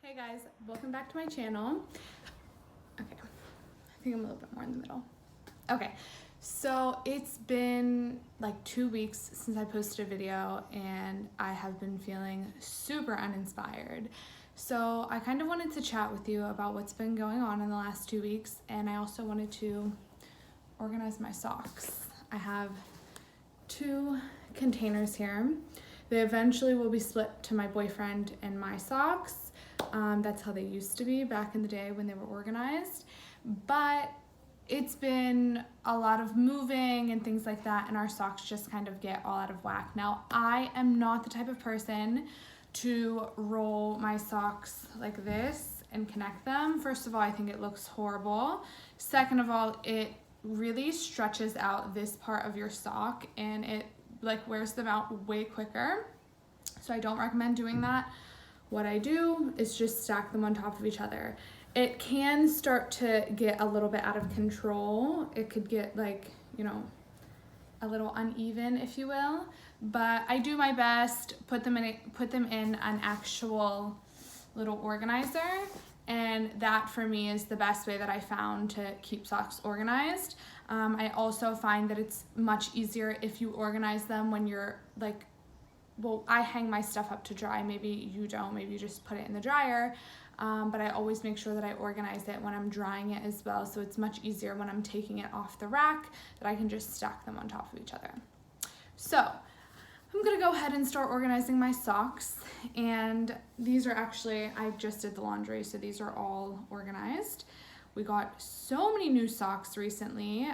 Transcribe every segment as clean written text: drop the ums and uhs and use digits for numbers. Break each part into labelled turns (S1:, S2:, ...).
S1: Hey guys, welcome back to my channel. Okay, I think I'm a little bit more in the middle. Okay, so it's been like 2 weeks since I posted a video and I have been feeling super uninspired. So I kind of wanted to chat with you about what's been going on in the last 2 weeks, and I also wanted to organize my socks. I have 2 containers here. They eventually will be split to my boyfriend and my socks. That's how they used to be back in the day when they were organized. But it's been a lot of moving and things like that, and our socks just kind of get all out of whack. Now, I am not the type of person to roll my socks like this and connect them. First of all, I think it looks horrible. Second of all, it really stretches out this part of your sock and it like wears them out way quicker. So I don't recommend doing that. What I do is just stack them on top of each other. It can start to get a little bit out of control. It could get like, a little uneven, if you will. But I do my best, put them in an actual little organizer. And that for me is the best way that I found to keep socks organized. I also find that it's much easier if you organize them when you're like, well, I hang my stuff up to dry. Maybe you don't, maybe you just put it in the dryer. But I always make sure that I organize it when I'm drying it as well. So it's much easier when I'm taking it off the rack that I can just stack them on top of each other. So I'm gonna go ahead and start organizing my socks. And these are actually, I just did the laundry, so these are all organized. We got so many new socks recently.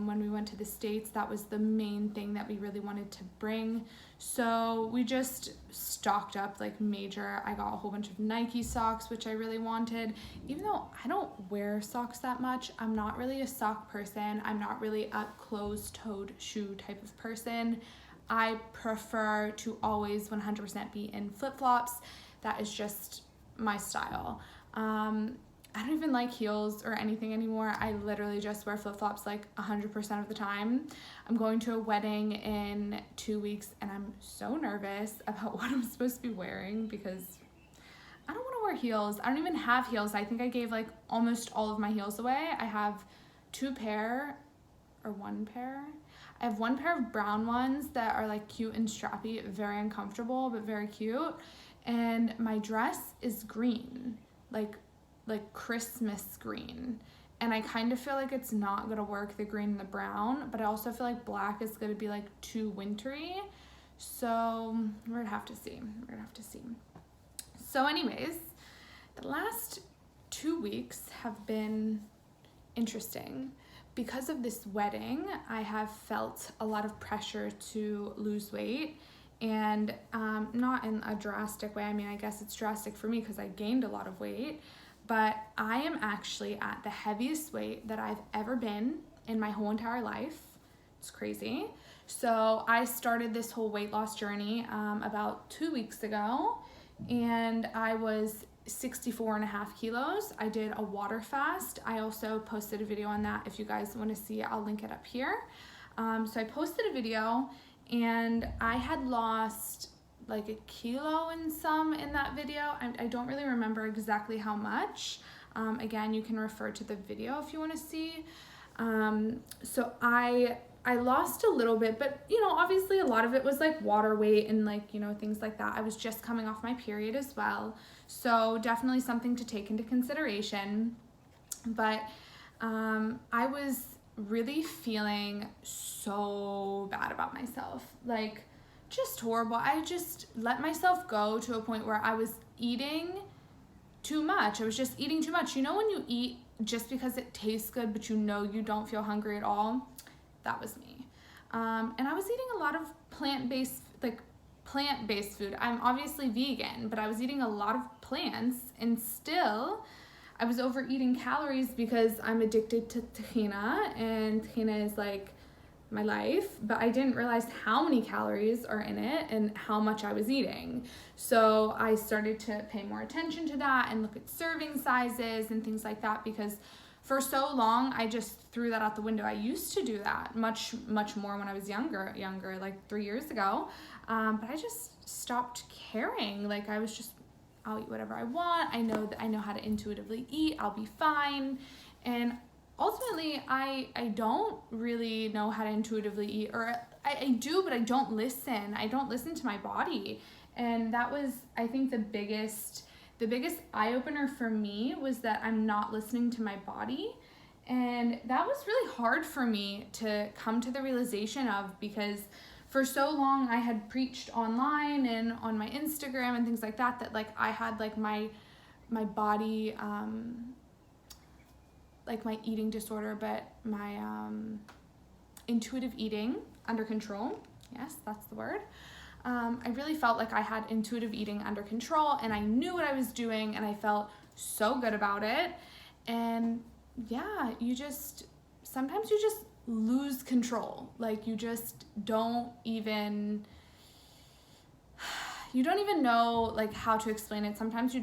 S1: When we went to the States, that was the main thing that we really wanted to bring. So we just stocked up like major. I got a whole bunch of Nike socks, which I really wanted. Even though I don't wear socks that much, I'm not really a sock person. I'm not really a closed-toed shoe type of person. I prefer to always 100% be in flip-flops. That is just my style. I don't even like heels or anything anymore. I literally just wear flip-flops like 100% of the time. I'm going to a wedding in 2 weeks and I'm so nervous about what I'm supposed to be wearing because I don't want to wear heels. I don't even have heels. I think I gave like almost all of my heels away. I have 1 pair. I have 1 pair of brown ones that are like cute and strappy, very uncomfortable, but very cute. And my dress is green, like Christmas green, and I kind of feel like it's not gonna work, the green and the brown, but I also feel like black is gonna be like too wintry, so we're gonna have to see. So anyways, the last 2 weeks have been interesting. Because of this wedding, I have felt a lot of pressure to lose weight, and not in a drastic way. I mean, I guess it's drastic for me because I gained a lot of weight, but I am actually at the heaviest weight that I've ever been in my whole entire life. It's crazy. So I started this whole weight loss journey about 2 weeks ago, and I was 64.5 kilos. I did a water fast. I also posted a video on that. If you guys want to see it, I'll link it up here. So I posted a video and I had lost like 1 kilo and some in that video. I don't really remember exactly how much. Again, you can refer to the video if you want to see. So I lost a little bit, but obviously a lot of it was like water weight and like, things like that. I was just coming off my period as well. So definitely something to take into consideration. But I was really feeling so bad about myself, like just horrible. I just let myself go to a point where I was eating too much. I was just eating too much. When you eat just because it tastes good, but you don't feel hungry at all? That was me. And I was eating a lot of plant-based food. I'm obviously vegan, but I was eating a lot of plants, and still I was overeating calories because I'm addicted to tahina, and tahina is like my life, but I didn't realize how many calories are in it and how much I was eating. So I started to pay more attention to that and look at serving sizes and things like that, because for so long I just threw that out the window. I used to do that much more when I was younger, like 3 years ago, but I just stopped caring. Like I was just I'll eat whatever I want. I know that I know how to intuitively eat. I'll be fine. And ultimately, I don't really know how to intuitively eat, or I do, but I don't listen. I don't listen to my body. And that was, I think, the biggest eye-opener for me was that I'm not listening to my body. And that was really hard for me to come to the realization of, because for so long I had preached online and on my Instagram and things like that, that like I had like my body, like my eating disorder, but my intuitive eating under control. Yes, that's the word. I really felt like I had intuitive eating under control, and I knew what I was doing, and I felt so good about it. And yeah, sometimes you just lose control. Like you don't even know like how to explain it. Sometimes you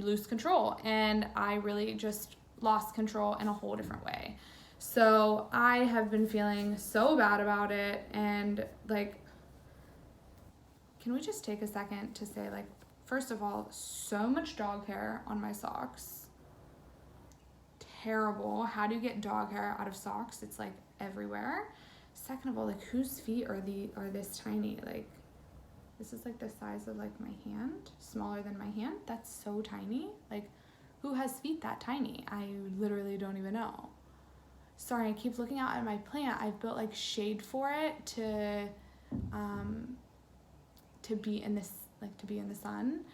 S1: lose control, and I really just lost control in a whole different way. So I have been feeling so bad about it, and like, can we just take a second to say, like, first of all, so much dog hair on my socks. Terrible. How do you get dog hair out of socks? It's like everywhere. Second of all, like, whose feet are this tiny? Like, this is like the size of like my hand, smaller than my hand. That's so tiny. Like, who has feet that tiny? I literally don't even know. Sorry, I keep looking out at my plant. I've built like shade for it to be in the sun,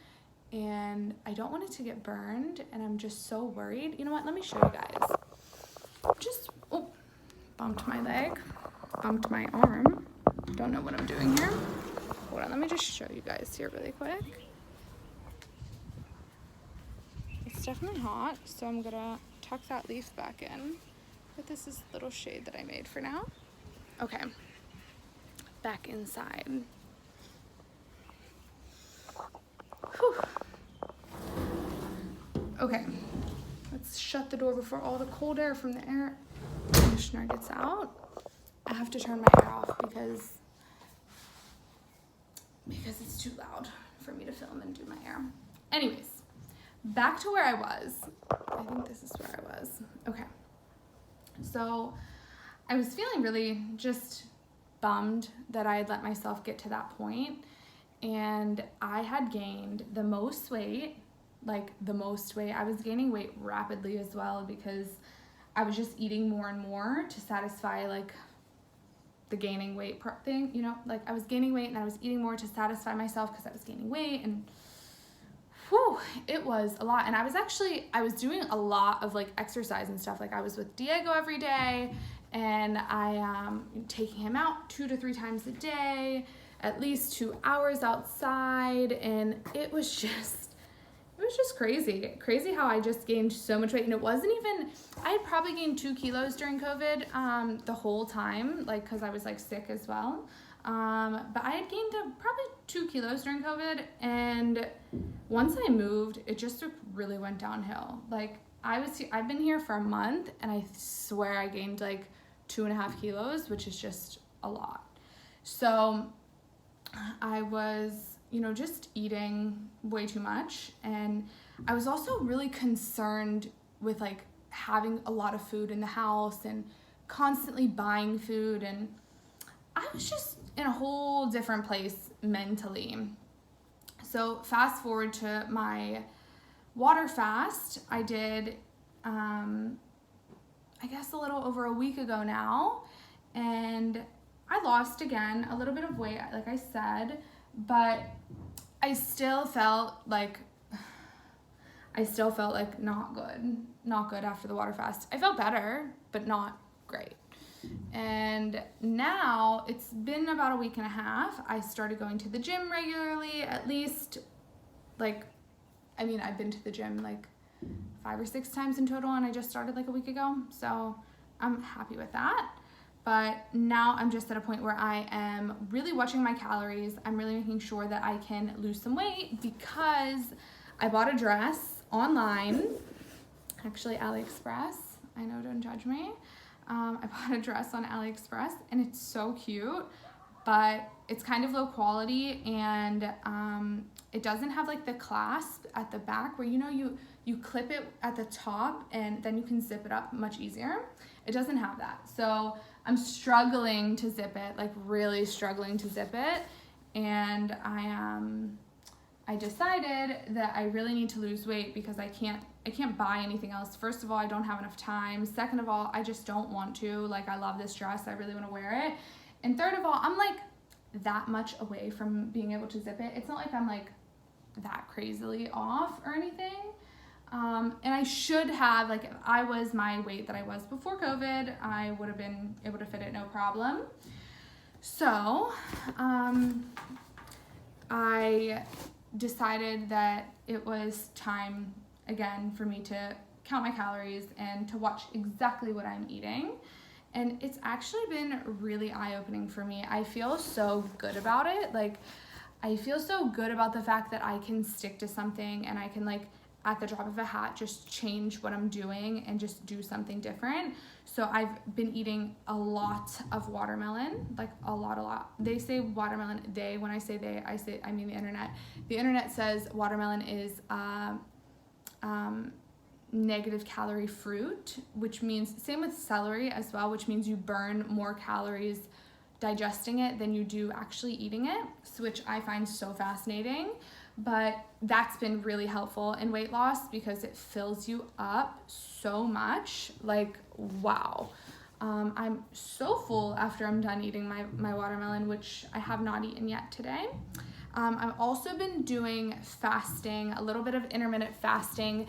S1: and I don't want it to get burned, and I'm just so worried. You know what? Let me show you guys. Bumped my leg, bumped my arm. Don't know what I'm doing here. Hold on, let me just show you guys here really quick. It's definitely hot, so I'm gonna tuck that leaf back in. But this is a little shade that I made for now. Okay, back inside. Whew. Okay, let's shut the door before all the cold air from the air conditioner gets out. I have to turn my air off because it's too loud for me to film and do my hair. Anyways, back to where I was. I think this is where I was. Okay. So I was feeling really just bummed that I had let myself get to that point. And I had gained the most weight. I was gaining weight rapidly as well, because I was just eating more and more to satisfy like the gaining weight thing, you know, like I was gaining weight and I was eating more to satisfy myself because I was gaining weight, and whew, it was a lot. And I was doing a lot of like exercise and stuff. Like I was with Diego every day, and I taking him out 2 to 3 times a day, at least 2 hours outside, and it was just crazy how I just gained so much weight. And it wasn't even, I had probably gained 2 kilos during COVID the whole time, like because I was like sick as well. But I had gained probably 2 kilos during COVID, and once I moved, it just really went downhill. Like I've been here for a month, and I swear I gained like 2.5 kilos, which is just a lot. So I was, just eating way too much. And I was also really concerned with like having a lot of food in the house and constantly buying food. And I was just in a whole different place mentally. So fast forward to my water fast, I did, I guess a little over a week ago now. And I lost again a little bit of weight, like I said, but I still felt like not good after the water fast. I felt better, but not great. And now it's been about a week and a half. I started going to the gym regularly, at least I've been to the gym like 5 or 6 times in total, and I just started like a week ago. So I'm happy with that. But now I'm just at a point where I am really watching my calories. I'm really making sure that I can lose some weight, because I bought a dress online, actually AliExpress. I know, don't judge me. I bought a dress on AliExpress, and it's so cute, but it's kind of low quality, and it doesn't have like the clasp at the back where, you know, you clip it at the top and then you can zip it up much easier. It doesn't have that. So I'm struggling to zip it, like really struggling to zip it. And I decided that I really need to lose weight because I can't buy anything else. First of all, I don't have enough time. Second of all, I just don't want to. Like, I love this dress. I really want to wear it. And third of all, I'm like that much away from being able to zip it. It's not like I'm like that crazily off or anything. And I should have, like, if I was my weight that I was before COVID, I would have been able to fit it no problem. So, I decided that it was time again for me to count my calories and to watch exactly what I'm eating. And it's actually been really eye-opening for me. I feel so good about it. Like, I feel so good about the fact that I can stick to something and I can, like, at the drop of a hat, just change what I'm doing and just do something different. So I've been eating a lot of watermelon, like a lot. They say watermelon, when I say they, I mean the internet. The internet says watermelon is negative calorie fruit, which means, same with celery as well, which means you burn more calories digesting it than you do actually eating it, which I find so fascinating. But that's been really helpful in weight loss because it fills you up so much. Like, wow. I'm so full after I'm done eating my watermelon, which I have not eaten yet today. I've also been doing fasting, a little bit of intermittent fasting,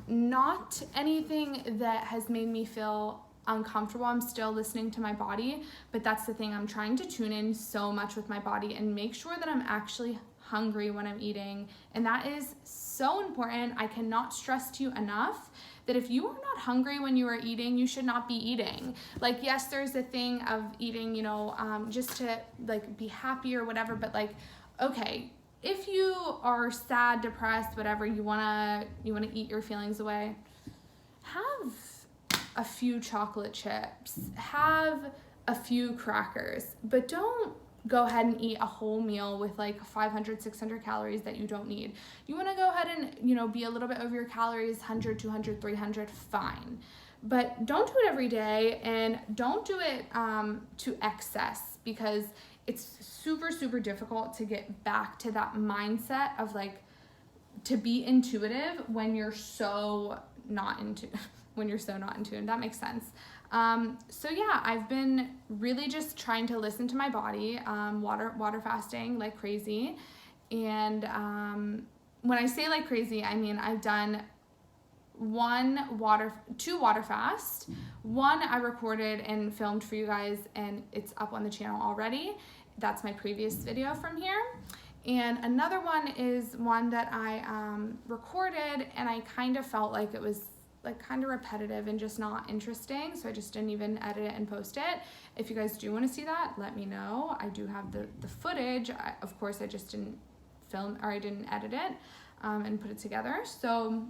S1: not anything that has made me feel uncomfortable. I'm still listening to my body, but that's the thing. I'm trying to tune in so much with my body and make sure that I'm actually hungry when I'm eating. And that is so important. I cannot stress to you enough that if you are not hungry when you are eating, you should not be eating. Like, yes, there's a thing of eating, you know, just to like be happy or whatever, but like, okay, if you are sad, depressed, whatever, you wanna eat your feelings away, have a few chocolate chips, have a few crackers, but don't go ahead and eat a whole meal with like 500, 600 calories that you don't need. You want to go ahead and, you know, be a little bit over your calories, 100, 200, 300, fine. But don't do it every day, and don't do it to excess, because it's super, super difficult to get back to that mindset of like, to be intuitive when you're so not into and that makes sense. So yeah, I've been really just trying to listen to my body, water fasting like crazy. And when I say like crazy, I mean I've done two water fasts. One I recorded and filmed for you guys, and it's up on the channel already. That's my previous video from here. And another one is one that I recorded, and I kind of felt like it was like kind of repetitive and just not interesting, so I just didn't even edit it and post it. If you guys do want to see that, let me know. I do have the footage. Of course, I just didn't film, or I didn't edit it and put it together. So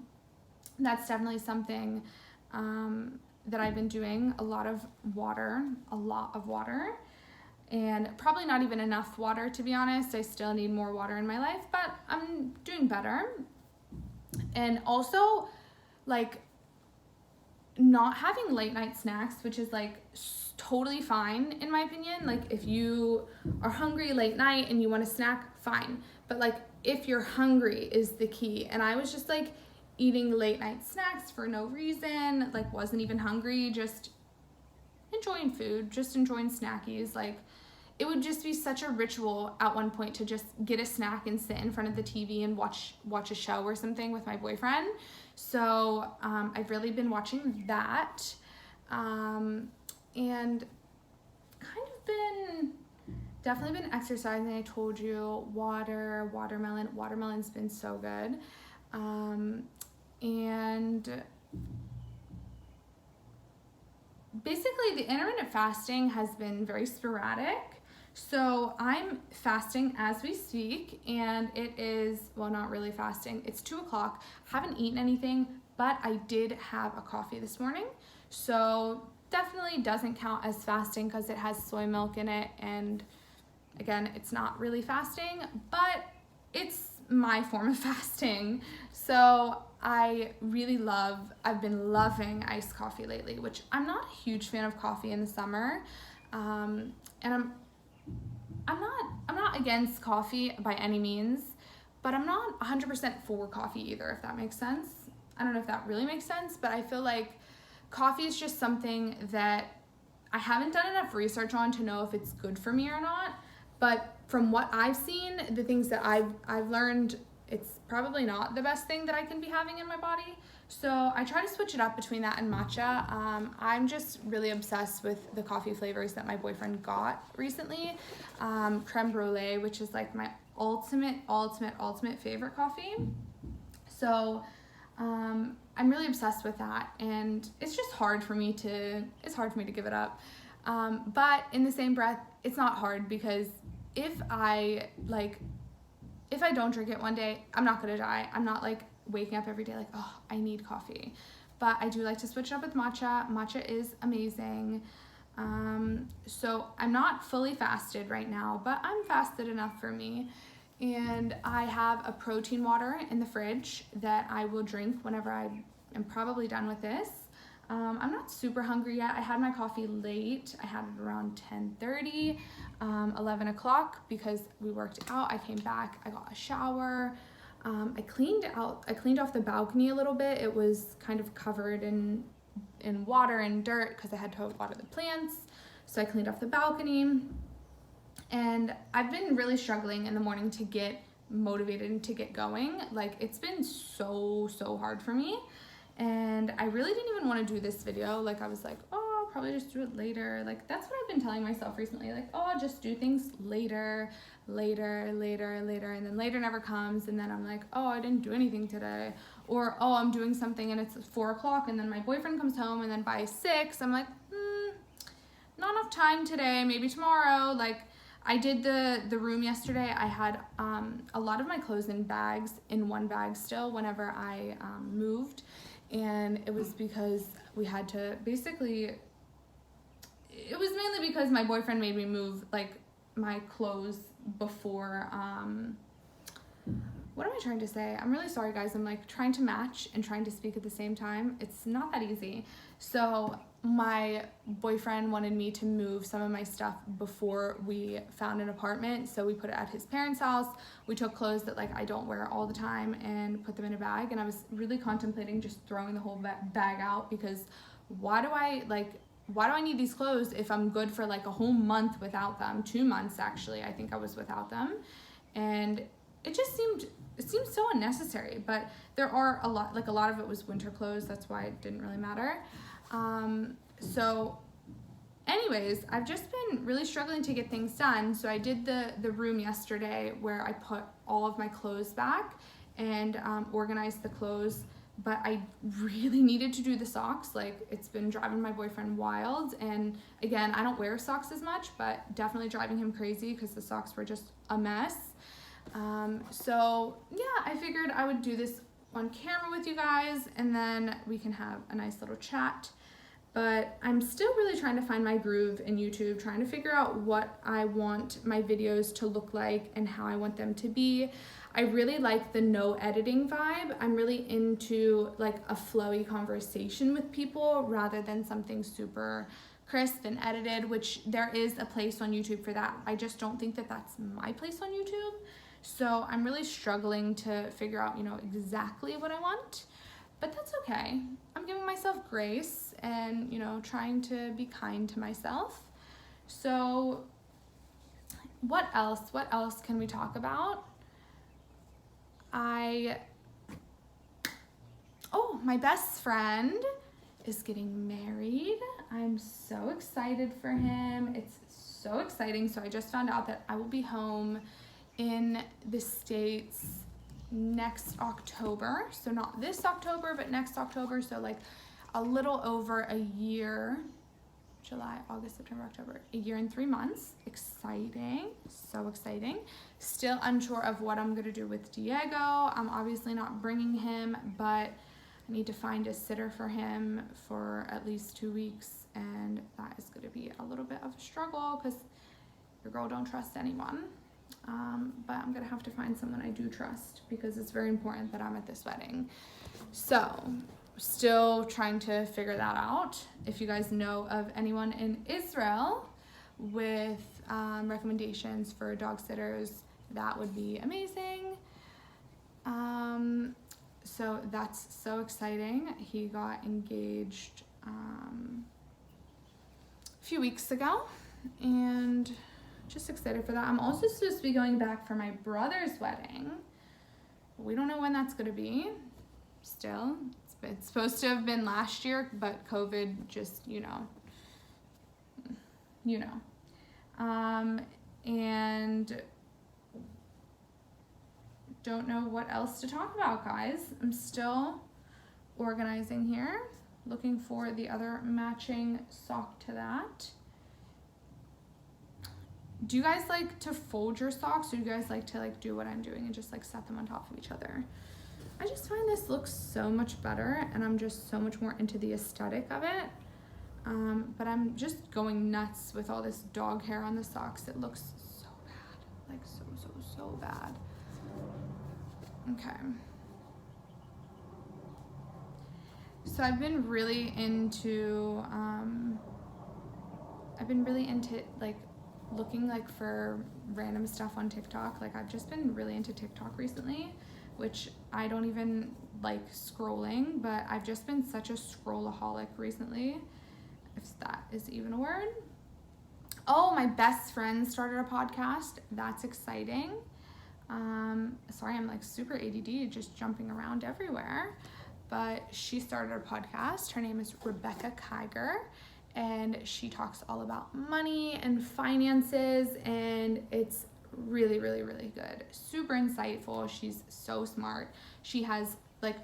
S1: that's definitely something that I've been doing. A lot of water, and probably not even enough water, to be honest. I still need more water in my life, but I'm doing better. And also, like, not having late night snacks, which is like totally fine in my opinion. Like, if you are hungry late night and you want to snack, fine. But like, if you're hungry is the key. And I was just like eating late night snacks for no reason, like wasn't even hungry, just enjoying food, just enjoying snackies. Like, it would just be such a ritual at one point to just get a snack and sit in front of the TV and watch a show or something with my boyfriend. So I've really been watching that, and kind of definitely been exercising. I told you, watermelon's been so good, and basically the intermittent fasting has been very sporadic. So I'm fasting as we speak, and it is, well, not really fasting. It's 2 o'clock. Haven't eaten anything, but I did have a coffee this morning. So definitely doesn't count as fasting because it has soy milk in it, and Again, it's not really fasting, but it's my form of fasting. So I've been loving iced coffee lately, which I'm not a huge fan of coffee in the summer. And I'm not against coffee by any means, but I'm not 100% for coffee either, if that makes sense. I don't know if that really makes sense, but I feel like coffee is just something that I haven't done enough research on to know if it's good for me or not. But from what I've seen, the things that I've learned, it's probably not the best thing that I can be having in my body. So I try to switch it up between that and matcha. I'm just really obsessed with the coffee flavors that my boyfriend got recently. Creme brulee, which is like my ultimate favorite coffee. So I'm really obsessed with that, and it's just hard for me to give it up. But in the same breath, it's not hard, because if I don't drink it one day, I'm not gonna die. I'm not like waking up every day like, oh, I need coffee. But I do like to switch it up with matcha. Matcha is amazing. So I'm not fully fasted right now, but I'm fasted enough for me. And I have a protein water in the fridge that I will drink whenever I am probably done with this. I'm not super hungry yet. I had my coffee late. I had it around 10:30, 11 o'clock, because we worked out. I came back, I got a shower. I cleaned off the balcony a little bit. It was kind of covered in water and dirt because I had to water the plants. So I cleaned off the balcony. And I've been really struggling in the morning to get motivated and to get going. Like, it's been so hard for me. And I really didn't even want to do this video. Like, I was like, oh, I'll probably just do it later. Like, that's what I've been telling myself recently. Like, oh, I'll just do things later. And then later never comes. And then I'm like, oh, I didn't do anything today. Or, oh, I'm doing something and it's 4 o'clock. And then my boyfriend comes home. And then by 6, I'm like, not enough time today. Maybe tomorrow. Like, I did the room yesterday. I had a lot of my clothes in bags, in one bag still, whenever I moved. And it was because we had to it was mainly because my boyfriend made me move like my clothes before, what am I trying to say? I'm really sorry, guys. I'm like trying to match and trying to speak at the same time. It's not that easy. So my boyfriend wanted me to move some of my stuff before we found an apartment. So we put it at his parents' house. We took clothes that like I don't wear all the time and put them in a bag. And I was really contemplating just throwing the whole bag out, because why do I need these clothes if I'm good for like a whole month without them? 2 months, actually, I think I was without them. And it seemed so unnecessary. But there are a lot of it was winter clothes. That's why it didn't really matter. So anyways, I've just been really struggling to get things done. So I did the room yesterday where I put all of my clothes back and organized the clothes. But I really needed to do the socks. Like, it's been driving my boyfriend wild. And again, I don't wear socks as much, but definitely driving him crazy because the socks were just a mess. So yeah, I figured I would do this on camera with you guys, and then we can have a nice little chat. But I'm still really trying to find my groove in YouTube, trying to figure out what I want my videos to look like and how I want them to be. I really like the no editing vibe. I'm really into like a flowy conversation with people rather than something super crisp and edited, which there is a place on YouTube for that. I just don't think that that's my place on YouTube. So I'm really struggling to figure out, exactly what I want, but that's okay. I'm giving myself grace and, trying to be kind to myself. So what else can we talk about? My best friend is getting married. I'm so excited for him. It's so exciting. So I just found out that I will be home in the States next October. So not this October, but next October. So like a little over a year. July, August, September, October, a year and 3 months. Exciting, so exciting. Still unsure of what I'm gonna do with Diego. I'm obviously not bringing him, but I need to find a sitter for him for at least 2 weeks, and that is gonna be a little bit of a struggle because your girl don't trust anyone. But I'm gonna have to find someone I do trust because it's very important that I'm at this wedding. So, still trying to figure that out. If you guys know of anyone in Israel with recommendations for dog sitters, that would be amazing. So that's so exciting. He got engaged a few weeks ago, and just excited for that. I'm also supposed to be going back for my brother's wedding. We don't know when that's going to be. Still, it's supposed to have been last year, but COVID just, and don't know what else to talk about, guys. I'm still organizing here, looking for the other matching sock to that. Do you guys like to fold your socks, or do you guys like to do what I'm doing and just set them on top of each other? I just find this looks so much better, and I'm just so much more into the aesthetic of it. But I'm just going nuts with all this dog hair on the socks. It looks so bad, so bad. Okay. So I've been really into looking for random stuff on TikTok. I've just been really into TikTok recently, which I don't even like scrolling, but I've just been such a scrollaholic recently, if that is even a word. Oh, my best friend started a podcast. That's exciting. Sorry, I'm super ADD, just jumping around everywhere, but she started a podcast. Her name is Rebecca Kiger, and she talks all about money and finances, and it's really, really, really good. Super insightful. She's so smart. She has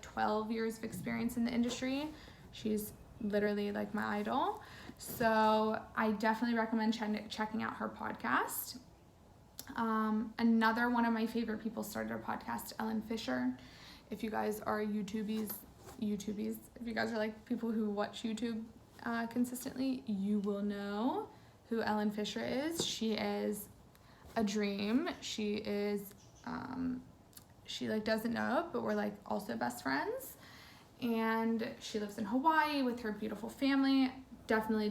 S1: 12 years of experience in the industry. She's literally my idol. So I definitely recommend checking out her podcast. Another one of my favorite people started a podcast, Ellen Fisher. If you guys are YouTubies, if you guys are people who watch YouTube consistently, you will know who Ellen Fisher is. She is a dream. She is, she doesn't know it, but we're also best friends. And she lives in Hawaii with her beautiful family. Definitely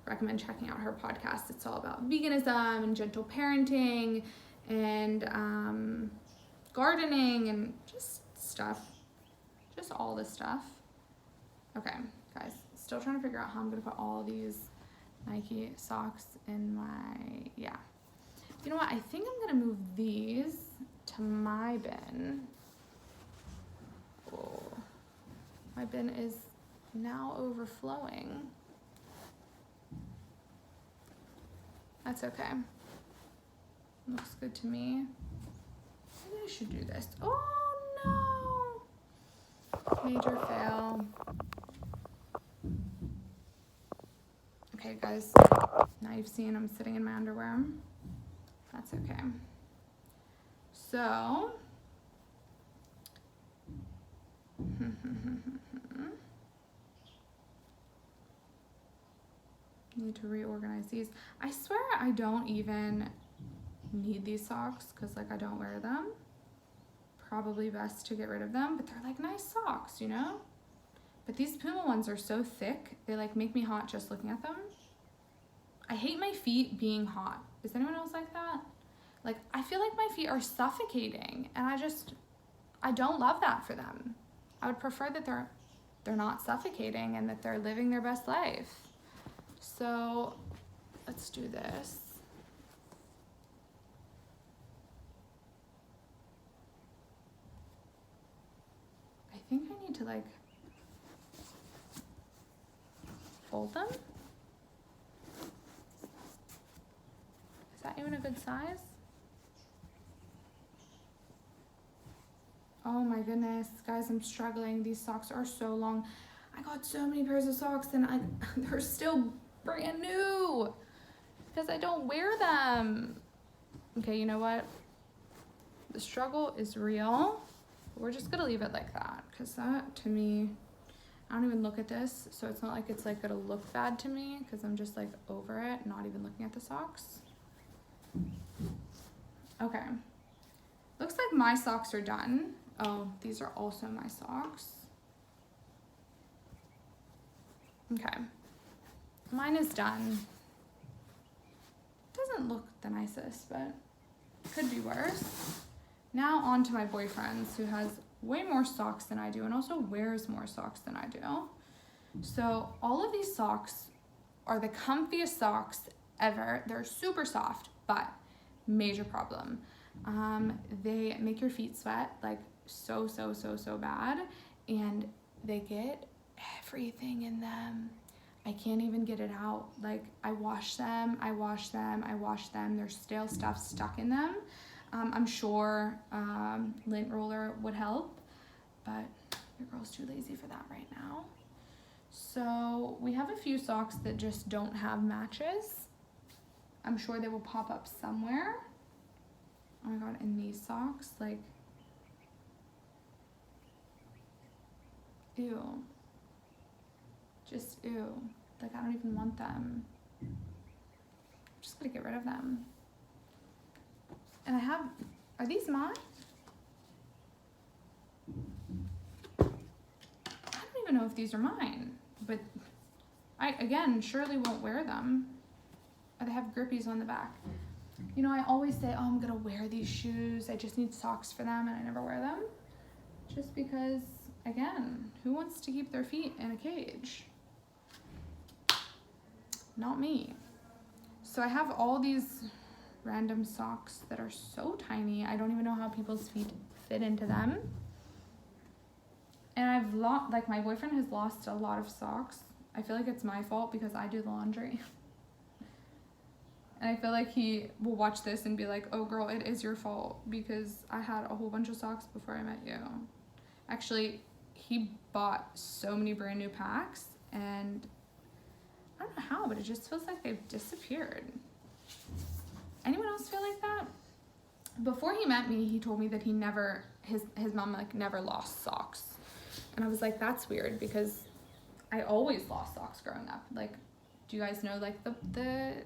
S1: recommend checking out her podcast. It's all about veganism and gentle parenting and gardening and just all this stuff. Okay, guys, still trying to figure out how I'm gonna put all these Nike socks in my, yeah. You know what, I think I'm gonna move these to my bin. Oh, my bin is now overflowing. That's okay. Looks good to me. Maybe I should do this. Oh no! Major fail. Okay, guys. Now you've seen I'm sitting in my underwear. That's okay. So, need to reorganize these. I swear I don't even need these socks because I don't wear them. Probably best to get rid of them, but they're nice socks, But these Puma ones are so thick, they make me hot just looking at them. I hate my feet being hot. Is anyone else like that? I feel my feet are suffocating, and I don't love that for them. I would prefer that they're not suffocating and that they're living their best life. So let's do this. I think I need to fold them. Is that even a good size? Oh my goodness, guys, I'm struggling. These socks are so long. I got so many pairs of socks and they're still brand new because I don't wear them. Okay, you know what? The struggle is real. We're just gonna leave it like that because that, to me, I don't even look at this, so it's not like it's like gonna look bad to me because I'm just like over it, not even looking at the socks. Okay. Looks like my socks are done. Oh, these are also my socks. Okay. Mine is done. Doesn't look the nicest, but could be worse. Now on to my boyfriend's, who has way more socks than I do and also wears more socks than I do. So all of these socks are the comfiest socks ever. They're super soft, but major problem. They make your feet sweat like so bad, and they get everything in them. I can't even get it out. Like I wash them. There's stale stuff stuck in them. I'm sure lint roller would help, but your girl's too lazy for that right now. So we have a few socks that just don't have matches. I'm sure they will pop up somewhere. Oh my god, and these socks, like, ew. Just ew. Like, I don't even want them. I'm just gonna get rid of them. And I have, are these mine? I don't even know if these are mine, but I, again, surely won't wear them. Or they have grippies on the back. You know, I always say, oh, I'm gonna wear these shoes. I just need socks for them, and I never wear them. Just because, again, who wants to keep their feet in a cage? Not me. So I have all these random socks that are so tiny. I don't even know how people's feet fit into them. And I've lost, like, my boyfriend has lost a lot of socks. I feel like it's my fault because I do the laundry. And I feel like he will watch this and be like, oh girl, it is your fault because I had a whole bunch of socks before I met you. Actually, he bought so many brand new packs, and I don't know how, but it just feels like they've disappeared. Anyone else feel like that? Before he met me, he told me that he never, his mom like never lost socks. And I was like, that's weird because I always lost socks growing up. Like, do you guys know like the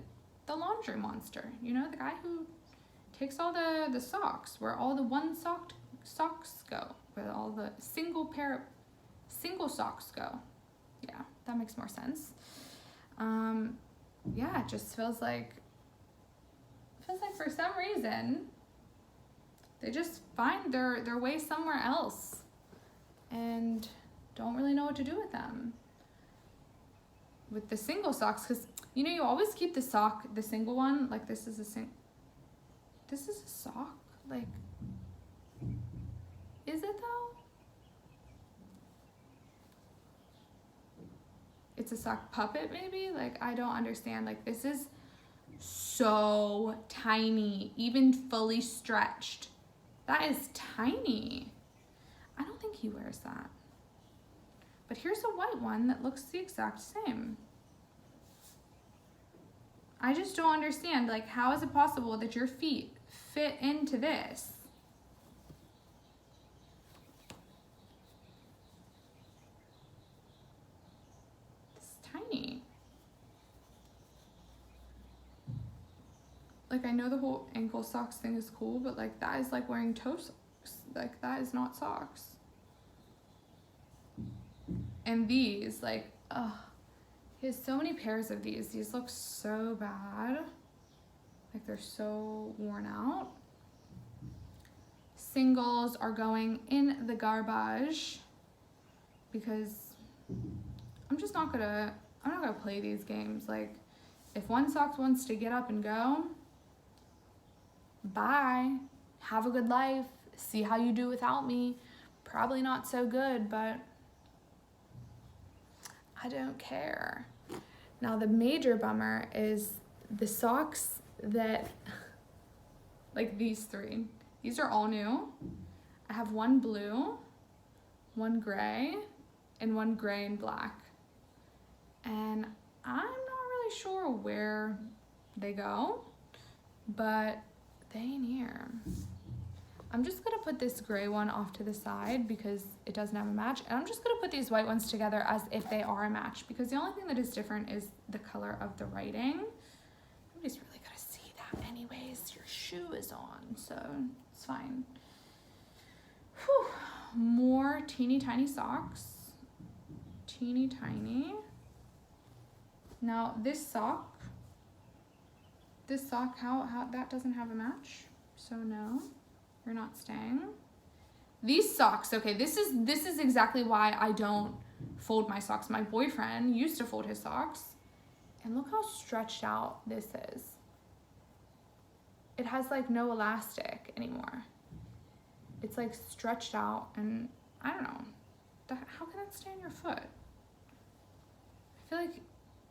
S1: laundry monster? You know, the guy who takes all the socks, where all the one socks go, where all the single socks go. Yeah, that makes more sense. Yeah, it just feels like for some reason they just find their way somewhere else and don't really know what to do with them. With the single socks, because you know you always keep the single one, like this is a sock, like, is it though? It's a sock puppet maybe? Like, I don't understand. Like, this is so tiny, even fully stretched. That is tiny. I don't think he wears that. But here's a white one that looks the exact same. I just don't understand, like, how is it possible that your feet fit into this? It's tiny. Like, I know the whole ankle socks thing is cool, but like that is like wearing toe socks. Like, that is not socks. And these, like, ugh. He has so many pairs of these. These look so bad. Like, they're so worn out. Singles are going in the garbage because I'm not gonna play these games. Like, if one sock wants to get up and go, bye. Have a good life. See how you do without me. Probably not so good, but I don't care. Now the major bummer is the socks that, like these three. These are all new. I have one blue, one gray, and one gray and black. And I'm not really sure where they go, but they ain't here. I'm just gonna put this gray one off to the side because it doesn't have a match. And I'm just gonna put these white ones together as if they are a match, because the only thing that is different is the color of the writing. Nobody's really gonna see that anyways. Your shoe is on, so it's fine. Whew. More teeny tiny socks. Teeny tiny. Now this sock, how that doesn't have a match, so no, you're not staying. These socks, okay, this is exactly why I don't fold my socks. My boyfriend used to fold his socks, and look how stretched out this is. It has like no elastic anymore. It's like stretched out, and I don't know. How can that stay on your foot?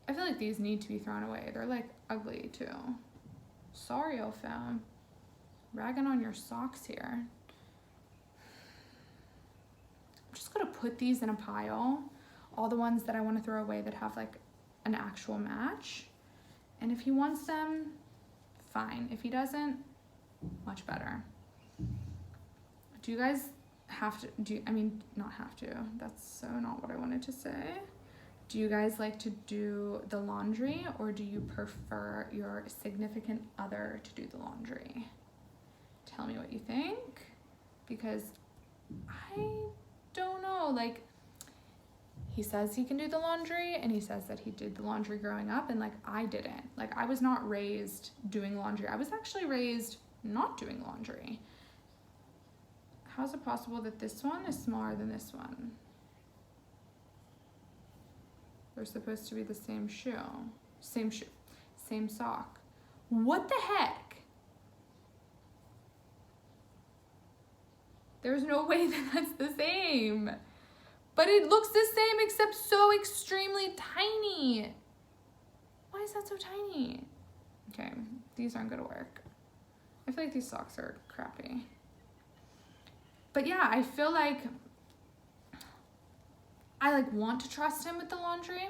S1: I feel like these need to be thrown away. They're like ugly too. Sorry, fam. Ragging on your socks here. I'm just gonna put these in a pile. All the ones that I want to throw away that have like an actual match. And if he wants them, fine. If he doesn't, much better. Do you guys have to, not have to. That's so not what I wanted to say. Do you guys like to do the laundry, or do you prefer your significant other to do the laundry? Tell me what you think, because I don't know. Like, he says he can do the laundry, and he says that he did the laundry growing up, and like I didn't. Like, I was not raised doing laundry. I was actually raised not doing laundry. How is it possible that this one is smaller than this one? They're supposed to be the same shoe. Same sock. What the heck? There's no way that that's the same. But it looks the same except so extremely tiny. Why is that so tiny? Okay, these aren't gonna work. I feel like these socks are crappy. But yeah, I feel like I like want to trust him with the laundry,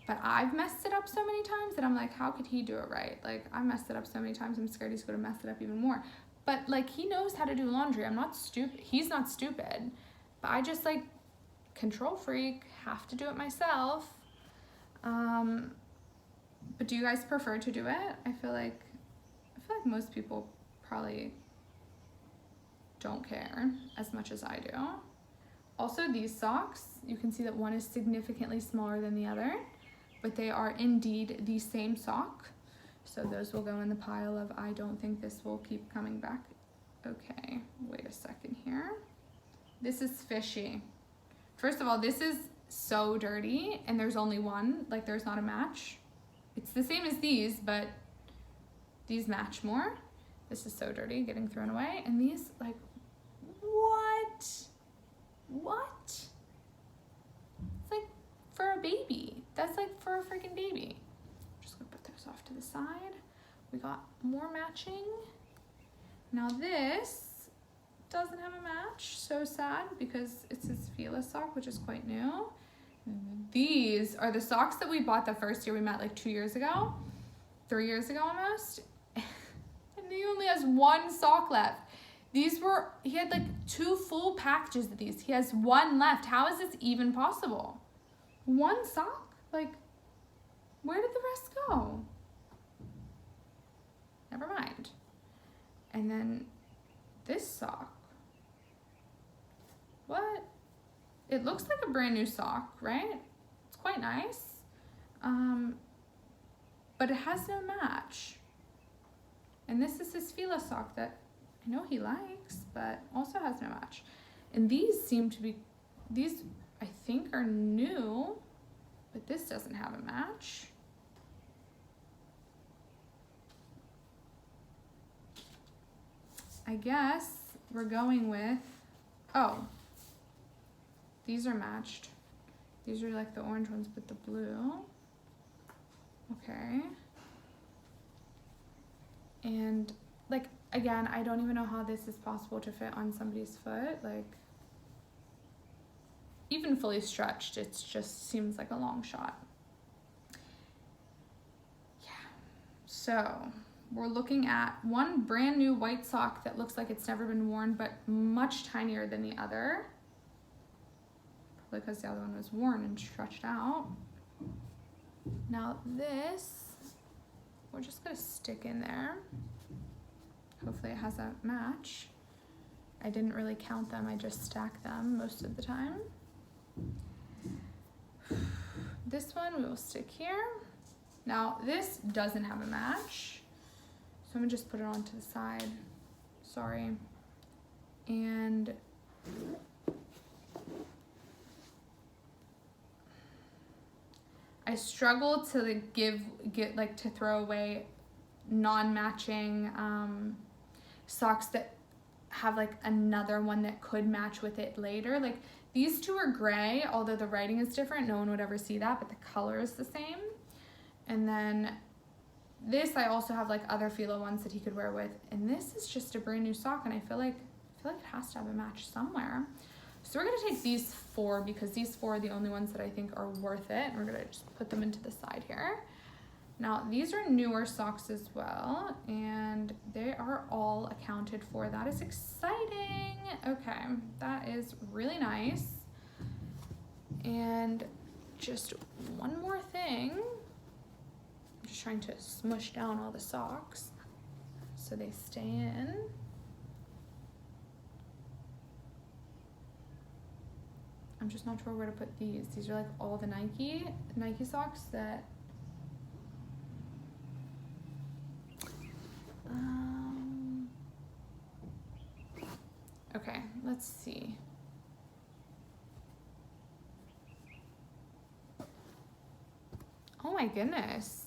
S1: but I've messed it up so many times that I'm like, how could he do it right? Like, I messed it up so many times, I'm scared he's gonna mess it up even more. But like, he knows how to do laundry. I'm not stupid. He's not stupid. But I just like, control freak, have to do it myself. But do you guys prefer to do it? I feel like most people probably don't care as much as I do. Also, these socks, you can see that one is significantly smaller than the other, but they are indeed the same sock. So those will go in the pile of, I don't think this will keep coming back. Okay, wait a second here. This is fishy. First of all, this is so dirty, and there's only one, like there's not a match. It's the same as these, but these match more. This is so dirty, getting thrown away. And these, like, what? It's like for a baby. That's like for a freaking baby. I'm just gonna put those off to the side. We got more matching. Now this doesn't have a match. So sad, because it's his Fila sock, which is quite new. These are the socks that we bought the first year we met, like 2 years ago, 3 years ago almost. And he only has one sock left. He had like 2 full packages of these. He has one left. How is this even possible? One sock? Like, where did the rest go? Never mind. And then this sock. What? It looks like a brand new sock, right? It's quite nice. But it has no match. And this is his Fila sock that I know he likes, but also has no match. And these seem to be, these I think are new, but this doesn't have a match. I guess we're going with, oh, these are matched. These are like the orange ones with the blue. Okay. And like, again, I don't even know how this is possible to fit on somebody's foot. Like, even fully stretched, it just seems like a long shot. Yeah. So we're looking at one brand new white sock that looks like it's never been worn, but much tinier than the other. Probably because the other one was worn and stretched out. Now this, we're just gonna stick in there. Hopefully it has a match. I didn't really count them, I just stacked them most of the time. This one we will stick here. Now this doesn't have a match, so I'm gonna just put it onto the side. Sorry. And I struggle to like to throw away non-matching socks that have like another one that could match with it later. Like these two are gray, although the writing is different. No one would ever see that, but the color is the same. And then this, I also have like other Fila ones that he could wear with. And this is just a brand new sock, and I feel like it has to have a match somewhere. So we're gonna take these 4 because these 4 are the only ones that I think are worth it. And we're gonna just put them into the side here. Now these are newer socks as well, and they are all accounted for. That is exciting. Okay, that is really nice. And just one more thing. I'm just trying to smush down all the socks so they stay in. I'm just not sure where to put these. These are like all the Nike socks that okay, let's see. Oh my goodness.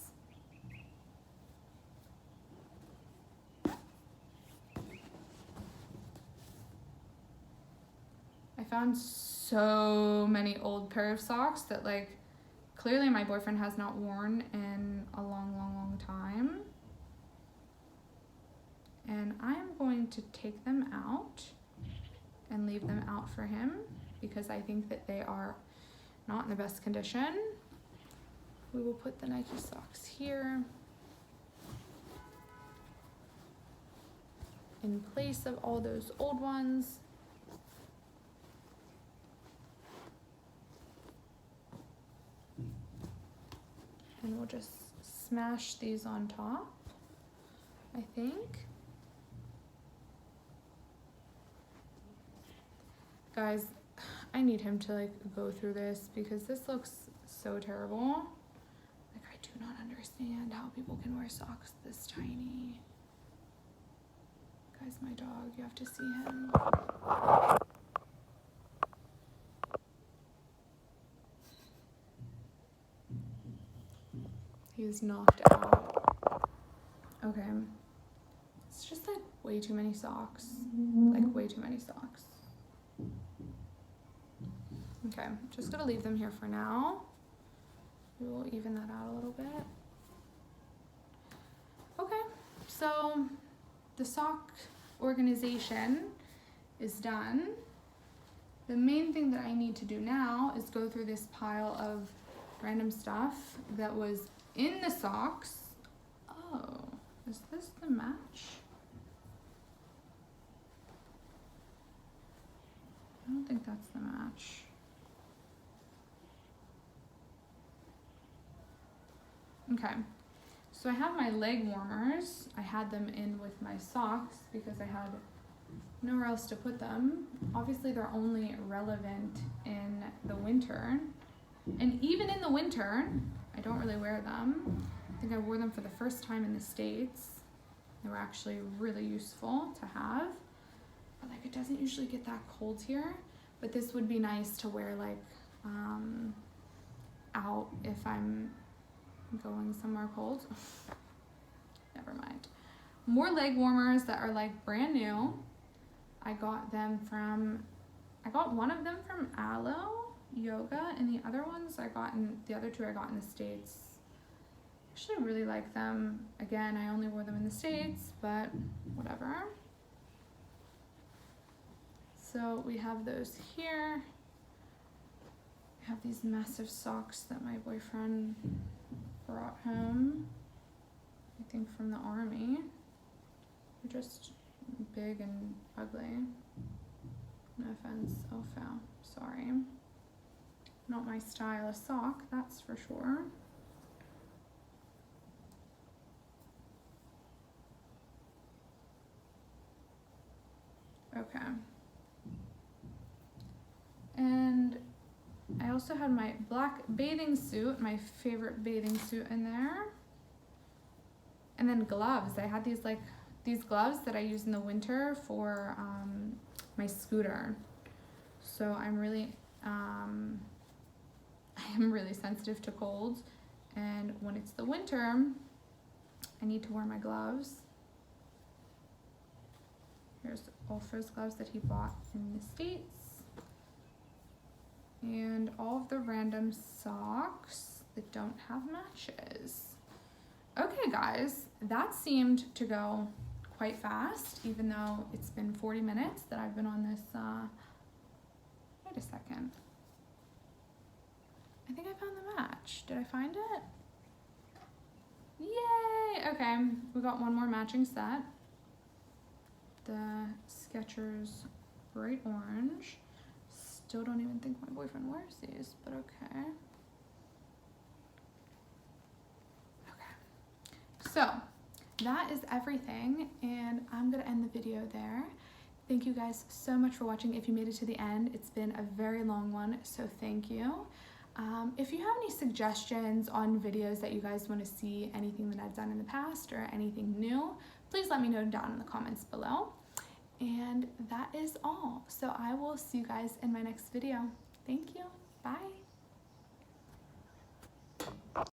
S1: I found so many old pair of socks that like clearly my boyfriend has not worn in a long time. And I'm going to take them out and leave them out for him because I think that they are not in the best condition. We will put the Nike socks here in place of all those old ones. And we'll just smash these on top, I think. Guys, I need him to like go through this because this looks so terrible. Like I do not understand how people can wear socks this tiny. Guys, my dog, you have to see him. He's knocked out. Okay. It's just like way too many socks. Like way too many socks. Okay, just gonna leave them here for now. We will even that out a little bit. Okay, so the sock organization is done. The main thing that I need to do now is go through this pile of random stuff that was in the socks. Oh, is this the match? I don't think that's the match. Okay, so I have my leg warmers. I had them in with my socks because I had nowhere else to put them. Obviously they're only relevant in the winter. And even in the winter, I don't really wear them. I think I wore them for the first time in the States. They were actually really useful to have. But like it doesn't usually get that cold here. But this would be nice to wear like out if I'm going somewhere cold. Never mind. More leg warmers that are like brand new. I got one of them from Aloe Yoga, and the other ones the other two I got in the States. I actually really like them. Again, I only wore them in the States, but whatever. So we have those here. I have these massive socks that my boyfriend brought home. I think from the army. They're just big and ugly. No offense, oh foul, sorry. Not my style of sock, that's for sure. Okay. And I also had my black bathing suit, my favorite bathing suit in there. And then gloves. I had these gloves that I use in the winter for my scooter. So I am really sensitive to colds, and when it's the winter, I need to wear my gloves. Here's Ulfra's gloves that he bought in the States. And all of the random socks that don't have matches. Okay guys, that seemed to go quite fast, even though it's been 40 minutes that I've been on this, wait a second. I think I found the match. Did I find it? Yay! Okay, we got one more matching set. The Skechers bright orange. Still don't even think my boyfriend wears these, but okay. Okay. So, that is everything, and I'm gonna end the video there. Thank you guys so much for watching. If you made it to the end, it's been a very long one, so thank you. If you have any suggestions on videos that you guys want to see, anything that I've done in the past or anything new, please let me know down in the comments below. And that is all. So I will see you guys in my next video. Thank you. Bye.